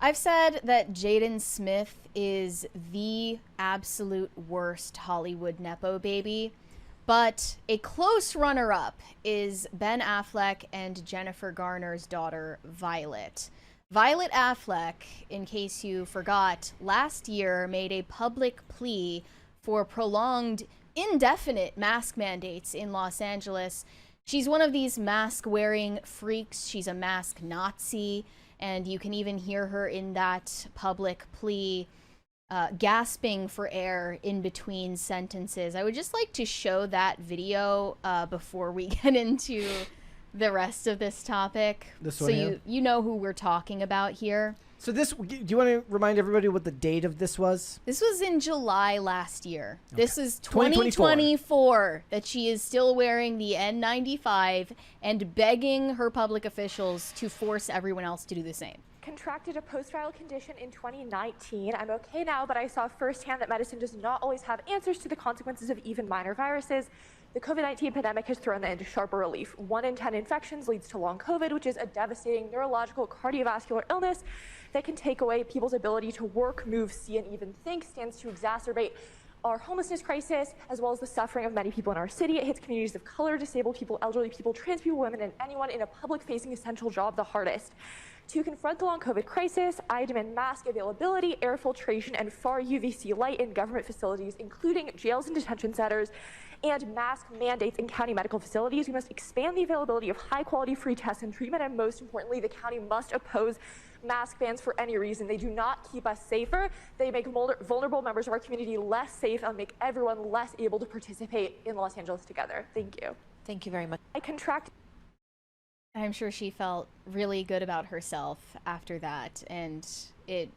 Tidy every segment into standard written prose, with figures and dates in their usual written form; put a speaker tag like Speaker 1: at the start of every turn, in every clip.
Speaker 1: I've said that Jaden Smith is the absolute worst Hollywood Nepo baby, but a close runner-up is Ben Affleck and Jennifer Garner's daughter, Violet. Violet Affleck, in case you forgot, last year made a public plea for prolonged, indefinite mask mandates in Los Angeles. She's one of these mask-wearing freaks. She's a mask Nazi. And you can even hear her in that public plea gasping for air in between sentences. I would just like to show that video before we get into the rest of this topic.
Speaker 2: This
Speaker 1: one so here? you know who we're talking about here.
Speaker 2: So this, do you want to remind everybody what the date of this was?
Speaker 1: This was in July last year. Okay. This is
Speaker 2: 2024
Speaker 1: that she is still wearing the N95 and begging her public officials to force everyone else to do the same.
Speaker 3: Contracted a post-viral condition in 2019. I'm okay now, but I saw firsthand that medicine does not always have answers to the consequences of even minor viruses. The COVID-19 pandemic has thrown that into sharper relief. 1 in 10 infections leads to long COVID, which is a devastating neurological cardiovascular illness that can take away people's ability to work, move, see, and even think, stands to exacerbate our homelessness crisis, as well as the suffering of many people in our city. It hits communities of color, disabled people, elderly people, trans people, women, and anyone in a public-facing essential job the hardest. To confront the long COVID crisis, I demand mask availability, air filtration, and far UVC light in government facilities, including jails and detention centers, and mask mandates in county medical facilities. We must expand the availability of high-quality free tests and treatment, and most importantly, the county must oppose mask bans for any reason. They do not keep us safer. They make vulnerable members of our community less safe and make everyone less able to participate in Los Angeles together. Thank you.
Speaker 4: Thank you very much.
Speaker 1: I'm sure she felt really good about herself after that, and it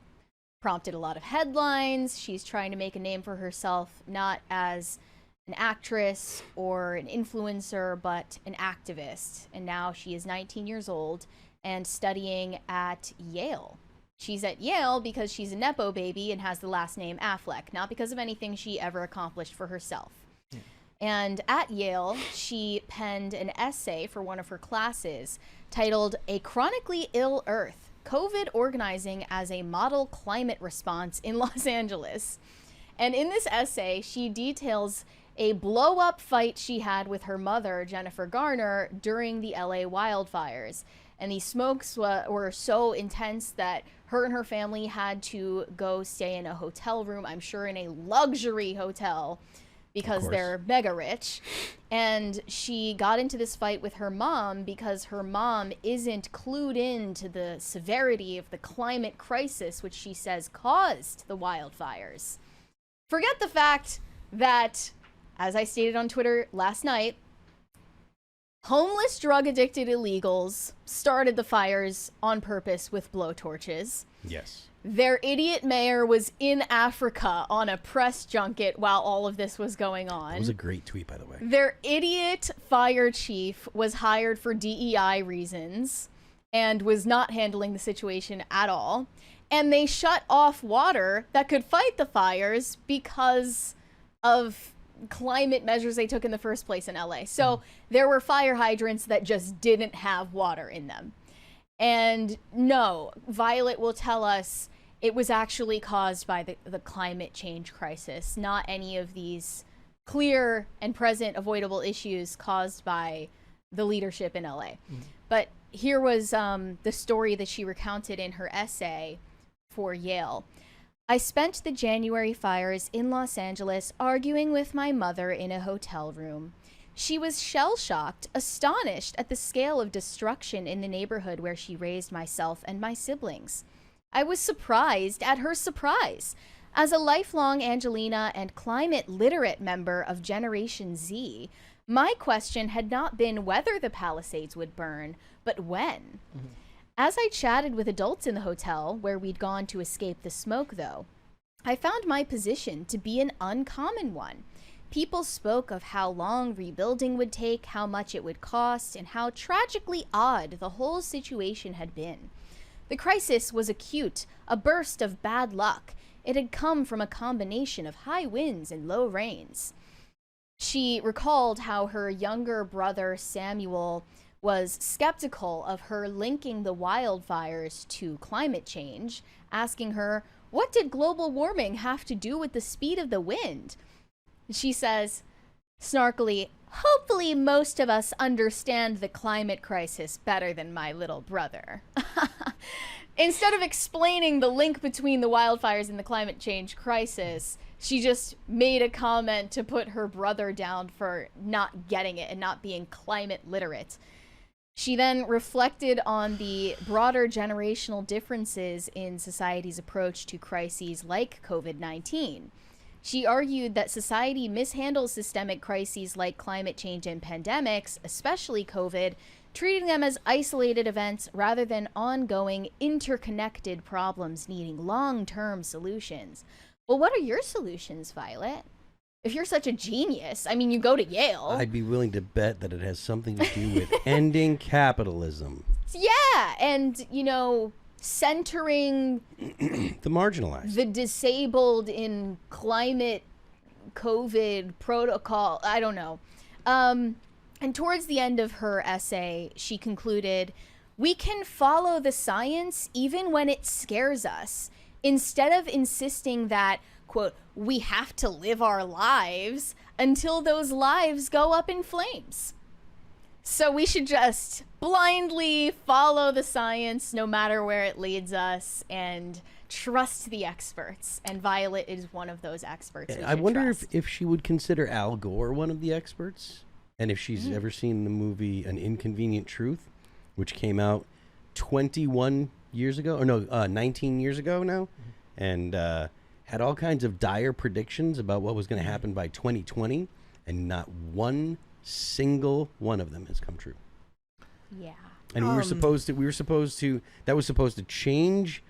Speaker 1: prompted a lot of headlines. She's trying to make a name for herself, not as an actress or an influencer, but an activist. And now she is 19 years old and studying at Yale. She's at Yale because she's a Nepo baby and has the last name Affleck, not because of anything she ever accomplished for herself. Yeah. And at Yale, she penned an essay for one of her classes titled "A Chronically Ill Earth, COVID Organizing as a Model Climate Response in Los Angeles." And in this essay, she details a blow-up fight she had with her mother, Jennifer Garner, during the LA wildfires. And these smokes were so intense that her and her family had to go stay in a hotel room, I'm sure in a luxury hotel, because they're mega rich. And she got into this fight with her mom because her mom isn't clued in to the severity of the climate crisis, which she says caused the wildfires. Forget the fact that, as I stated on Twitter last night, homeless, drug-addicted illegals started the fires on purpose with blowtorches.
Speaker 5: Yes.
Speaker 1: Their idiot mayor was in Africa on a press junket while all of this was going on.
Speaker 5: That was a great tweet, by the way.
Speaker 1: Their idiot fire chief was hired for DEI reasons and was not handling the situation at all. And they shut off water that could fight the fires because of climate measures they took in the first place in LA. So there were fire hydrants that just didn't have water in them. And no, Violet will tell us it was actually caused by the climate change crisis, not any of these clear and present avoidable issues caused by the leadership in LA. But here was the story that she recounted in her essay for Yale. "I spent the January fires in Los Angeles arguing with my mother in a hotel room. She was shell-shocked, astonished at the scale of destruction in the neighborhood where she raised myself and my siblings. I was surprised at her surprise. As a lifelong Angelina and climate-literate member of Generation Z, my question had not been whether the Palisades would burn, but when. As I chatted with adults in the hotel, where we'd gone to escape the smoke, though, I found my position to be an uncommon one. People spoke of how long rebuilding would take, how much it would cost, and how tragically odd the whole situation had been. The crisis was acute, a burst of bad luck. It had come from a combination of high winds and low rains." She recalled how her younger brother, Samuel, was skeptical of her linking the wildfires to climate change, asking her, "What did global warming have to do with the speed of the wind?" She says, snarkily, "Hopefully most of us understand the climate crisis better than my little brother." Instead of explaining the link between the wildfires and the climate change crisis, she just made a comment to put her brother down for not getting it and not being climate literate. She then reflected on the broader generational differences in society's approach to crises like COVID-19. She argued that society mishandles systemic crises like climate change and pandemics, especially COVID, treating them as isolated events rather than ongoing, interconnected problems needing long-term solutions. Well, what are your solutions, Violet? If you're such a genius, I mean, you go to Yale.
Speaker 4: I'd be willing to bet that it has something to do with ending capitalism.
Speaker 1: Yeah, and, centering
Speaker 4: the marginalized,
Speaker 1: the disabled in climate COVID protocol. I don't know. And towards the end of her essay, she concluded, "We can follow the science even when it scares us. Instead of insisting that, quote, we have to live our lives until those lives go up in flames." So we should just blindly follow the science no matter where it leads us and trust the experts. And Violet is one of those experts.
Speaker 4: I wonder if she would consider Al Gore one of the experts. And if she's ever seen the movie An Inconvenient Truth, which came out 21 years ago, or no, 19 years ago now, and had all kinds of dire predictions about what was going to happen by 2020, and not one single one of them has come true.
Speaker 1: Yeah.
Speaker 4: And that was supposed to change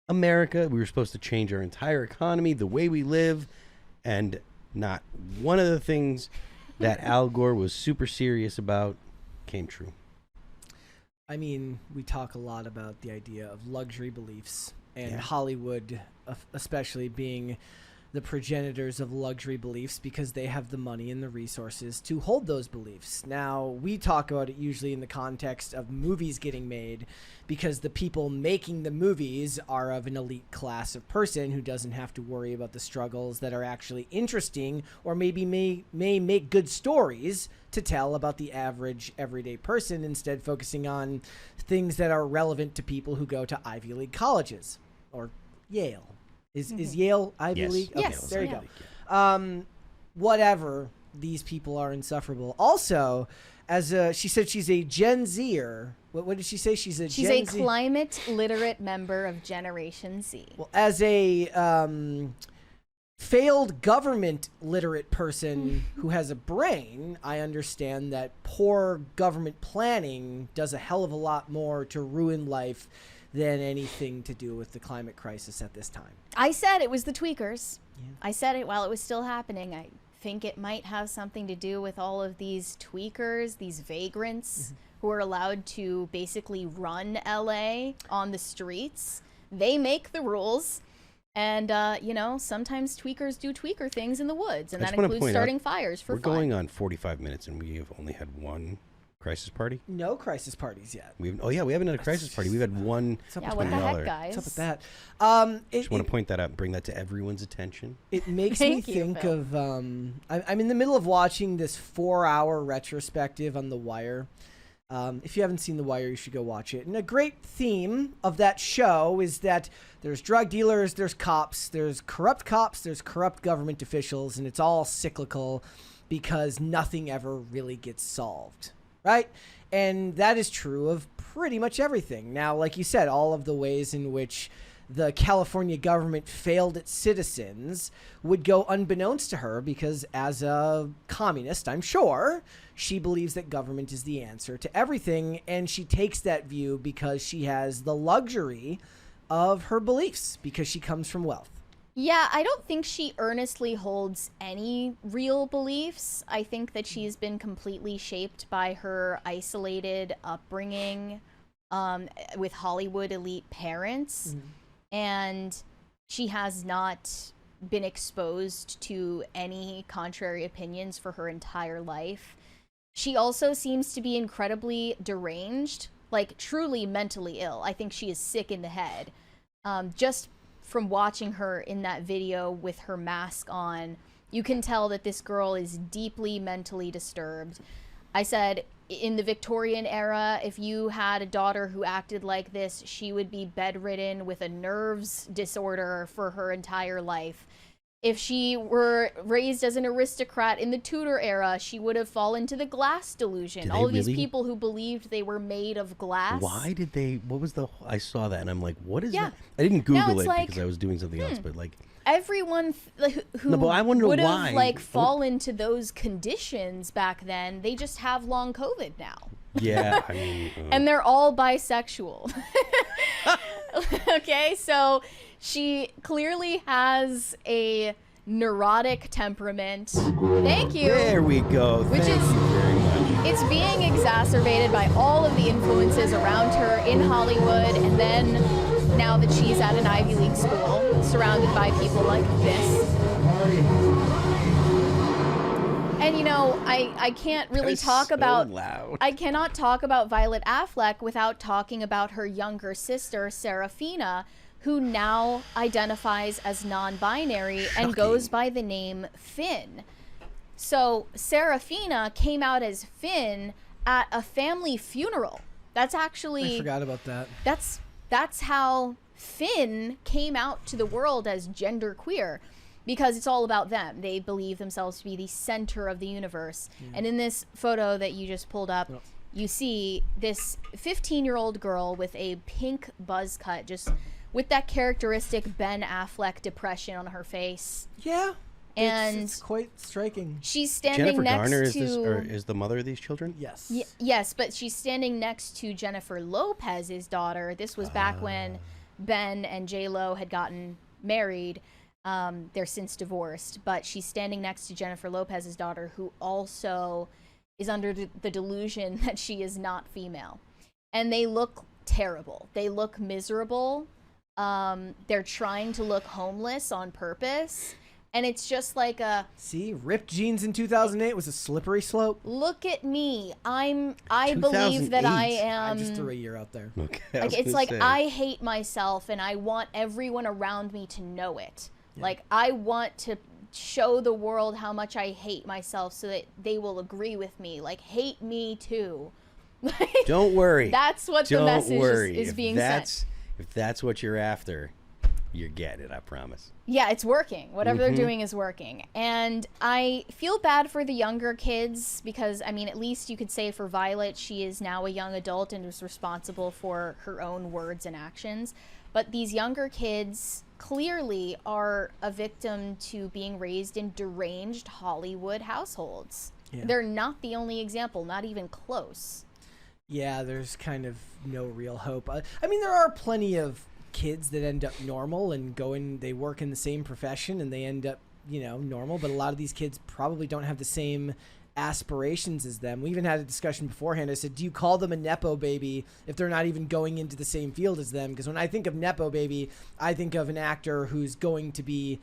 Speaker 4: America. We were supposed to change our entire economy, the way we live, and not one of the things that Al Gore was super serious about came true.
Speaker 2: I mean, we talk a lot about the idea of luxury beliefs, and Hollywood especially being the progenitors of luxury beliefs because they have the money and the resources to hold those beliefs. Now, we talk about it usually in the context of movies getting made because the people making the movies are of an elite class of person who doesn't have to worry about the struggles that are actually interesting or maybe may make good stories to tell about the average everyday person, instead focusing on things that are relevant to people who go to Ivy League colleges or Yale. Is Yale Ivy League? Okay,
Speaker 1: Yes.
Speaker 2: there you go. Whatever. These people are insufferable. Also, she said she's a Gen Zer. What did she say? She's a
Speaker 1: climate literate member of Generation Z.
Speaker 2: Well, as a failed government literate person who has a brain, I understand that poor government planning does a hell of a lot more to ruin life than anything to do with the climate crisis at this time.
Speaker 1: I said it was the tweakers.
Speaker 2: Yeah.
Speaker 1: I said it while it was still happening. I think it might have something to do with all of these tweakers, these vagrants who are allowed to basically run LA on the streets. They make the rules. And, sometimes tweakers do tweaker things in the woods. And that includes starting fires for fun.
Speaker 4: We're going on 45 minutes and we have only had one crisis party?
Speaker 2: No crisis parties yet.
Speaker 4: We haven't had a crisis party. We've had one.
Speaker 1: Yeah, what the heck, guys?
Speaker 2: What's up with that?
Speaker 4: Just want to point that out and bring that to everyone's attention.
Speaker 2: It makes me think of, I'm in the middle of watching this 4-hour retrospective on The Wire. If you haven't seen The Wire, you should go watch it. And a great theme of that show is that there's drug dealers, there's cops, there's corrupt government officials, and it's all cyclical because nothing ever really gets solved. Right? And that is true of pretty much everything. Now, like you said, all of the ways in which the California government failed its citizens would go unbeknownst to her because as a communist, I'm sure, she believes that government is the answer to everything. And she takes that view because she has the luxury of her beliefs because she comes from wealth.
Speaker 1: Yeah, I don't think she earnestly holds any real beliefs. I think that she's been completely shaped by her isolated upbringing with Hollywood elite parents. And she has not been exposed to any contrary opinions for her entire life. She also seems to be incredibly deranged, like truly mentally ill. I think she is sick in the head. Just from watching her in that video with her mask on, you can tell that this girl is deeply mentally disturbed. I said, in the Victorian era, if you had a daughter who acted like this, she would be bedridden with a nerves disorder for her entire life. If she were raised as an aristocrat in the Tudor era, she would have fallen to the glass delusion. All of these people who believed they were made of glass.
Speaker 4: Why did they? What was the? I saw that and I'm like, what is that? I didn't Google it because I was doing something else. But like
Speaker 1: everyone who
Speaker 4: but I wonder
Speaker 1: would
Speaker 4: why.
Speaker 1: have like fallen to those conditions back then, they just have long COVID now.
Speaker 4: Yeah, I mean,
Speaker 1: and they're all bisexual. Okay, so she clearly has a neurotic temperament. Thank you.
Speaker 4: There we go.
Speaker 1: Which
Speaker 4: Thank you very much.
Speaker 1: It's being exacerbated by all of the influences around her in Hollywood, and then now that she's at an Ivy League school, surrounded by people like this. And you know, I can't really talk about
Speaker 4: loud.
Speaker 1: I cannot talk about Violet Affleck without talking about her younger sister, Saraphina, who now identifies as non-binary and goes by the name Finn. So Saraphina came out as Finn at a family funeral. That's actually
Speaker 2: I forgot about that.
Speaker 1: That's how Finn came out to the world as genderqueer. Because it's all about them. They believe themselves to be the center of the universe. And in this photo that you just pulled up, you see this 15-year-old girl with a pink buzz cut, just with that characteristic Ben Affleck depression on her face.
Speaker 2: Yeah.
Speaker 1: And
Speaker 2: it's quite striking.
Speaker 1: She's standing
Speaker 4: Jennifer
Speaker 1: next
Speaker 4: Garner
Speaker 1: to...
Speaker 4: is the mother of these children?
Speaker 2: Yes.
Speaker 1: Yes, but she's standing next to Jennifer Lopez's daughter. This was back when Ben and J-Lo had gotten married. They're since divorced, but she's standing next to Jennifer Lopez's daughter, who also is under the delusion that she is not female. And they look terrible. They look miserable. They're trying to look homeless on purpose. And it's just like a...
Speaker 2: See, ripped jeans in 2008 was a slippery slope.
Speaker 1: Look at me. I believe that I am...
Speaker 2: I just threw a year out there.
Speaker 4: Okay,
Speaker 1: like, it's like, I hate myself and I want everyone around me to know it. Yeah. Like, I want to show the world how much I hate myself so that they will agree with me. Like, hate me too.
Speaker 4: Don't worry.
Speaker 1: That's what the message is being sent.
Speaker 4: If that's what you're after, you get it, I promise.
Speaker 1: Yeah, it's working. Whatever they're doing is working. And I feel bad for the younger kids because, I mean, at least you could say for Violet, she is now a young adult and is responsible for her own words and actions. But these younger kids clearly are a victim to being raised in deranged Hollywood households. Yeah. They're not the only example, not even close.
Speaker 2: Yeah, there's kind of no real hope. I mean, there are plenty of kids that end up normal and they work in the same profession and they end up, normal. But a lot of these kids probably don't have the same aspirations as them. We even had a discussion beforehand. I said, do you call them a Nepo baby if they're not even going into the same field as them? Because when I think of Nepo baby, I think of an actor who's going to be,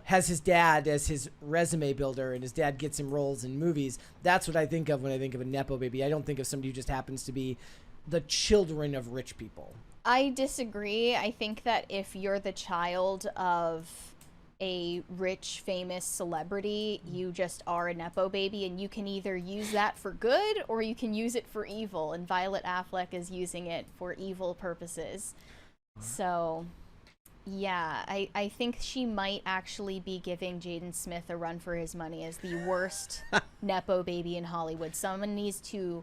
Speaker 2: has his dad as his resume builder and his dad gets him roles in movies. That's what I think of when I think of a Nepo baby. I don't think of somebody who just happens to be the children of rich people.
Speaker 1: I disagree. I think that if you're the child of a rich, famous celebrity, you just are a Nepo baby, and you can either use that for good or you can use it for evil, and Violet Affleck is using it for evil purposes. So, yeah, I think she might actually be giving Jaden Smith a run for his money as the worst Nepo baby in Hollywood. Someone needs to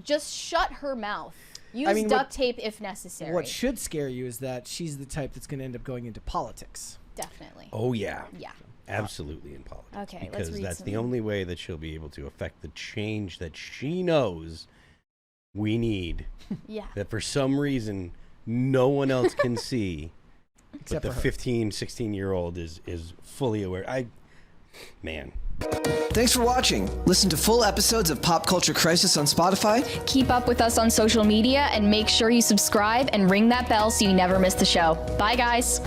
Speaker 1: just shut her mouth. Use duct tape if necessary.
Speaker 2: What should scare you is that she's the type that's going to end up going into politics.
Speaker 1: Definitely.
Speaker 4: Oh, yeah.
Speaker 1: Yeah.
Speaker 4: Absolutely in politics.
Speaker 1: Okay,
Speaker 4: because
Speaker 1: let's read
Speaker 4: that's
Speaker 1: some.
Speaker 4: the only way that she'll be able to affect the change that she knows we need.
Speaker 1: Yeah.
Speaker 4: That for some reason no one else can see.
Speaker 2: Except
Speaker 4: but the 15, 16-year-old is fully aware. Man.
Speaker 5: Thanks for watching. Listen to full episodes of Pop Culture Crisis on Spotify.
Speaker 1: Keep up with us on social media and make sure you subscribe and ring that bell so you never miss the show. Bye, guys.